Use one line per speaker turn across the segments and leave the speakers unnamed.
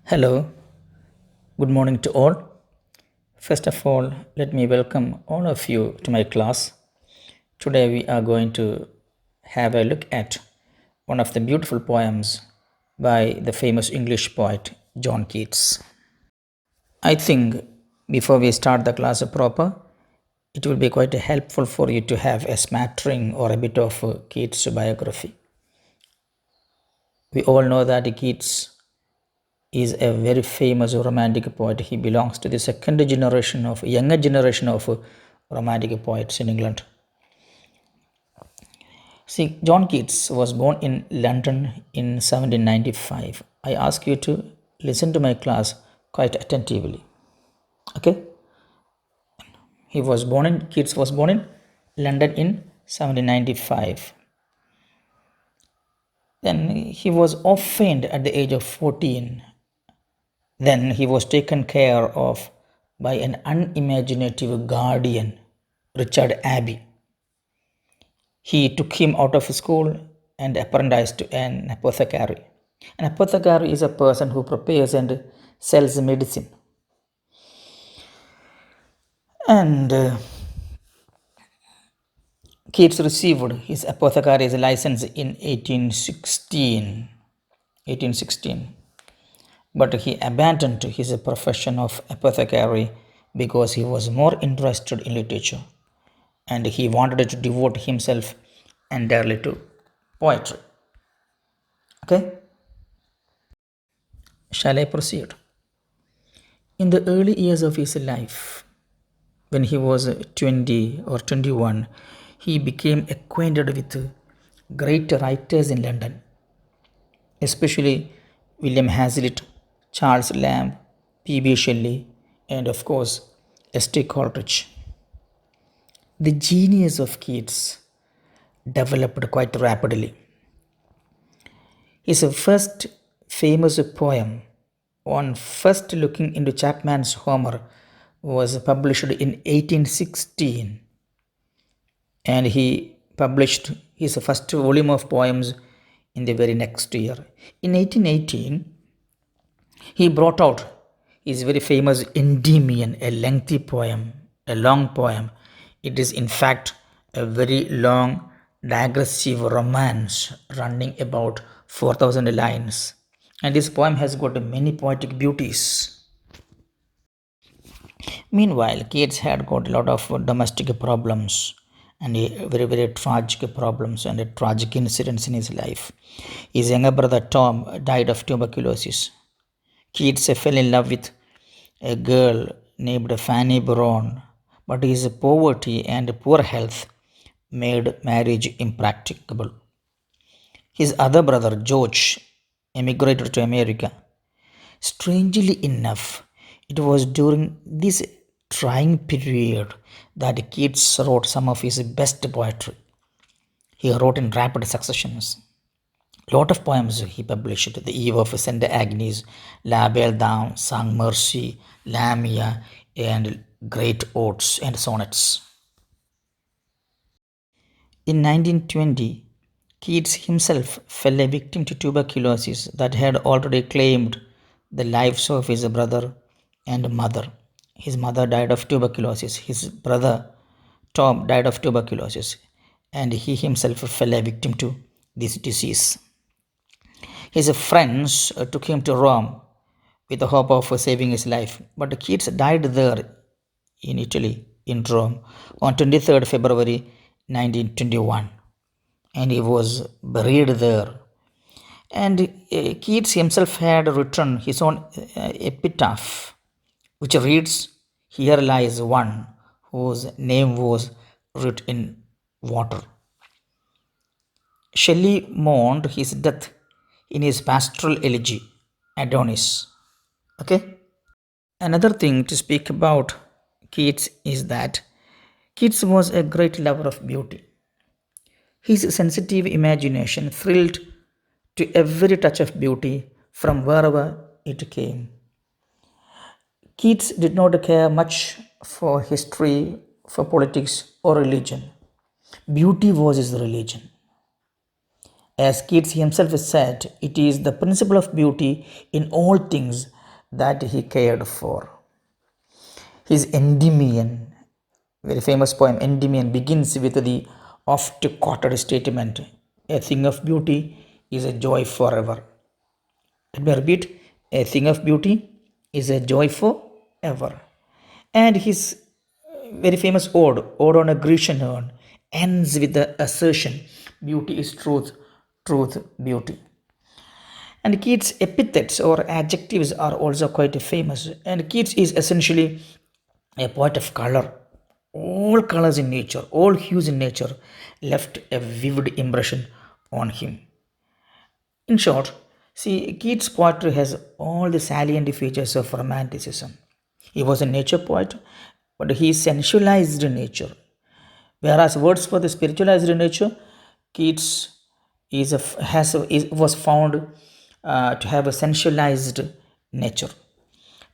Hello, good morning to all. First of all, let me welcome all of you to my class. Today we are going to have a look at one of the beautiful poems by the famous English poet John Keats. I think before we start the class proper, it will be quite helpful for you to have a smattering or a bit of Keats' biography. We all know that Keats is a very famous romantic poet. He belongs to the second generation of younger generation of romantic poets in England. See, John Keats was born in London in 1795. I ask you to listen to my class quite attentively. Okay? Keats was born in London in 1795. Then he was orphaned at the age of 14. Then he was taken care of by an unimaginative guardian, Richard Abbey. He took him out of school and apprenticed to an apothecary. An apothecary is a person who prepares and sells medicine. And Keats received his apothecary's license in 1816. But he abandoned his profession of apothecary because he was more interested in literature and he wanted to devote himself entirely to poetry. Okay, shall I proceed? In the early years of his life, when he was 20 or 21, he became acquainted with great writers in London, especially William Hazlitt, Charles Lamb, P.B. Shelley, and of course, S.T. Coleridge. The genius of Keats developed quite rapidly. His first famous poem, on first looking into Chapman's Homer, was published in 1816, and he published his first volume of poems in the very next year. In 1818, he brought out his very famous Endymion, a lengthy poem, a long poem. It is in fact a very long digressive romance running about 4,000 lines. And this poem has got many poetic beauties. Meanwhile, Keats had got a lot of domestic problems and very, very tragic problems and tragic incidents in his life. His younger brother Tom died of tuberculosis. Keats fell in love with a girl named Fanny Brown, but his poverty and poor health made marriage impracticable. His other brother, George, emigrated to America. Strangely enough, it was during this trying period that Keats wrote some of his best poetry. He wrote in rapid successions. A lot of poems he published: The Eve of St. Agnes, La Belle Dame, Sang Mercy, Lamia, and great odes and sonnets. In 1920, Keats himself fell a victim to tuberculosis that had already claimed the lives of his brother and mother. His mother died of tuberculosis, his brother Tom died of tuberculosis, and he himself fell a victim to this disease. His friends took him to Rome with the hope of saving his life, but Keats died there in Italy, in Rome, on 23rd February 1921, and he was buried there. And Keats himself had written his own epitaph, which reads, "Here lies one whose name was writ in water." Shelley mourned his death in his pastoral elegy, Adonis. Okay? Another thing to speak about Keats is that Keats was a great lover of beauty. His sensitive imagination thrilled to every touch of beauty from wherever it came. Keats did not care much for history, for politics, or religion. Beauty was his religion. As Keats himself said, it is the principle of beauty in all things that he cared for. His Endymion, very famous poem Endymion, begins with the oft quoted statement, "A thing of beauty is a joy forever." Let me repeat, "A thing of beauty is a joy forever." And his very famous ode on a Grecian urn, ends with the assertion, "Beauty is truth, truth, beauty." And Keats' epithets or adjectives are also quite famous. And Keats is essentially a poet of color. All colors in nature, all hues in nature left a vivid impression on him. In short, see, Keats' poetry has all the salient features of romanticism. He was a nature poet, but he sensualized nature. Whereas words for the spiritualized nature, Keats was found to have a sensualized nature.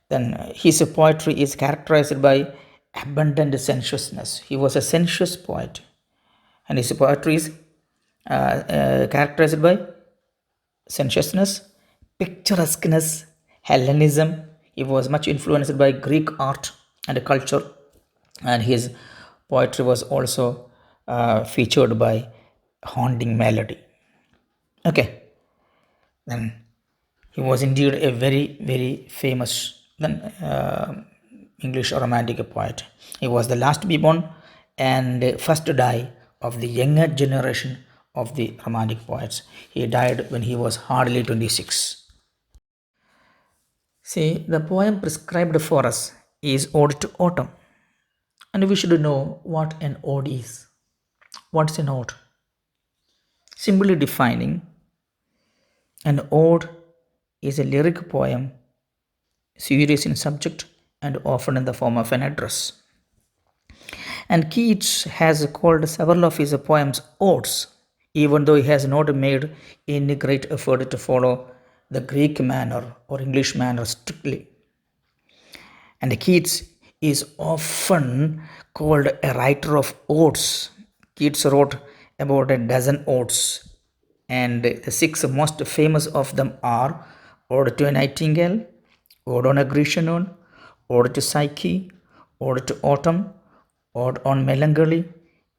Then his poetry is characterized by abundant sensuousness. He was a sensuous poet, and his poetry is characterized by sensuousness, picturesqueness, Hellenism. He was much influenced by Greek art and culture, and his poetry was also featured by haunting melody. Okay, then he was indeed a very, very famous English romantic poet. He was the last to be born and first to die of the younger generation of the romantic poets. He died when he was hardly 26. See, the poem prescribed for us is Ode to Autumn, and we should know what an ode is. What's an ode? Simply defining, an ode is a lyric poem, serious in subject and often in the form of an address. And Keats has called several of his poems odes, even though he has not made any great effort to follow the Greek manner or English manner strictly. And Keats is often called a writer of odes. Keats wrote about a dozen odes, and the six most famous of them are Ode to a Nightingale, Ode on a Grecian Urn, Ode to Psyche, Ode to Autumn, Ode on Melancholy,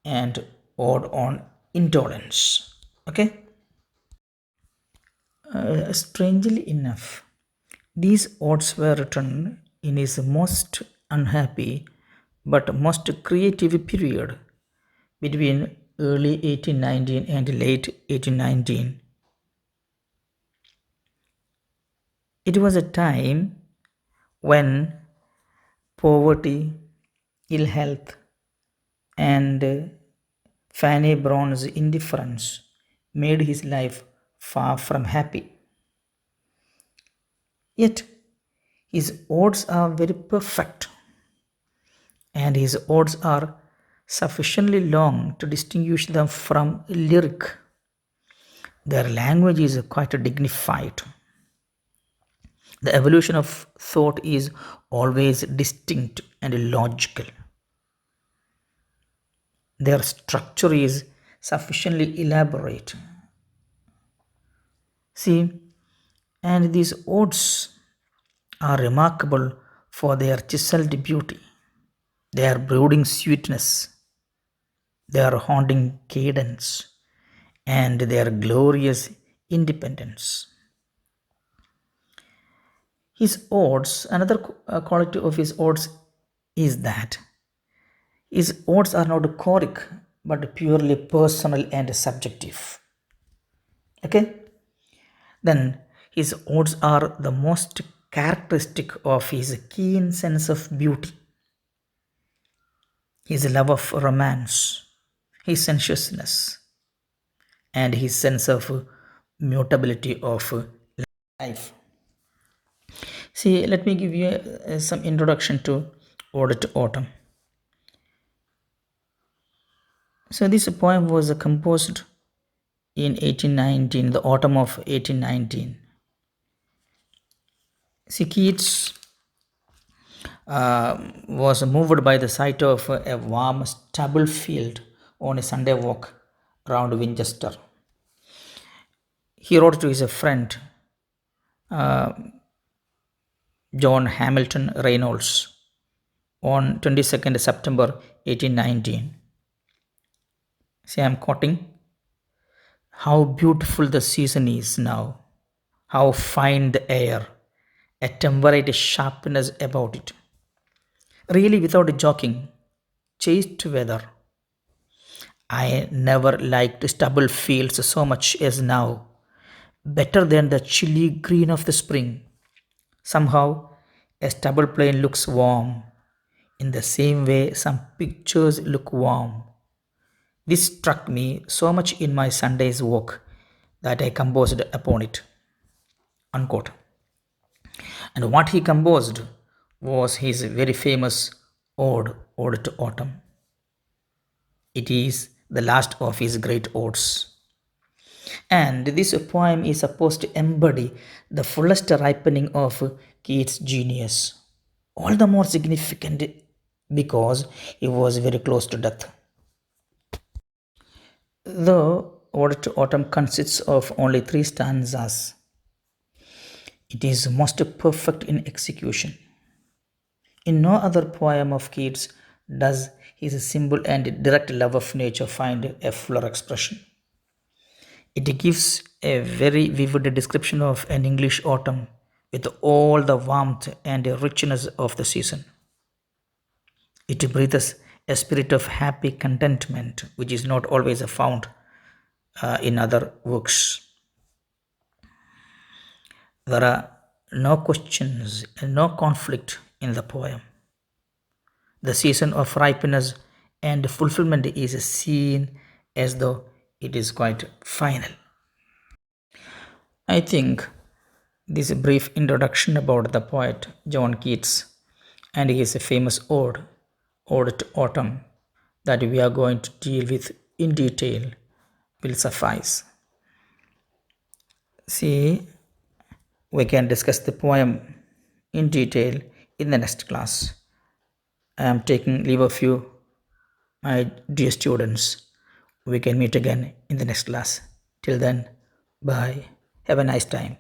and Ode on Indolence. Okay? Strangely enough, these odes were written in his most unhappy but most creative period between early 1819 and late 1819. It was a time when poverty, ill health, and Fanny Brown's indifference made his life far from happy. Yet his odes are very perfect, and his odes are sufficiently long to distinguish them from lyric. Their language is quite dignified. The evolution of thought is always distinct and logical. Their structure is sufficiently elaborate. See, and these odes are remarkable for their chiseled beauty, their brooding sweetness, their haunting cadence, and their glorious independence. His odes, another quality of his odes is that his odes are not choric but purely personal and subjective. Okay? Then his odes are the most characteristic of his keen sense of beauty, his love of romance, his sensuousness, and his sense of mutability of life. See, let me give you some introduction to Ode to Autumn. So, this poem was composed in 1819, the autumn of 1819. See, Keats was moved by the sight of a warm stubble field on a Sunday walk around Winchester. He wrote to his friend, John Hamilton Reynolds on 22nd September 1819. See, I'm quoting, how beautiful the season is now, how fine the air, a temperate sharpness about it. Really, without joking, chaste weather. I never liked stubble fields so much as now, better than the chilly green of the spring. Somehow, a stubble plain looks warm, in the same way some pictures look warm. This struck me so much in my Sunday's walk that I composed upon it. Unquote. And what he composed was his very famous Ode to Autumn. It is the last of his great odes. And this poem is supposed to embody the fullest ripening of Keats' genius. All the more significant because he was very close to death. The Ode to Autumn consists of only three stanzas. It is most perfect in execution. In no other poem of Keats does his simple and direct love of nature find a fuller expression. It gives a very vivid description of an English autumn with all the warmth and richness of the season. It breathes a spirit of happy contentment, which is not always found in other works. There are no questions and no conflict in the poem. The season of ripeness and fulfillment is seen as though it is quite final. I think this brief introduction about the poet John Keats and his famous Ode to Autumn, that we are going to deal with in detail will suffice. See, we can discuss the poem in detail in the next class. I am taking leave of you, my dear students. We can meet again in the next class. Till then, bye. Have a nice time.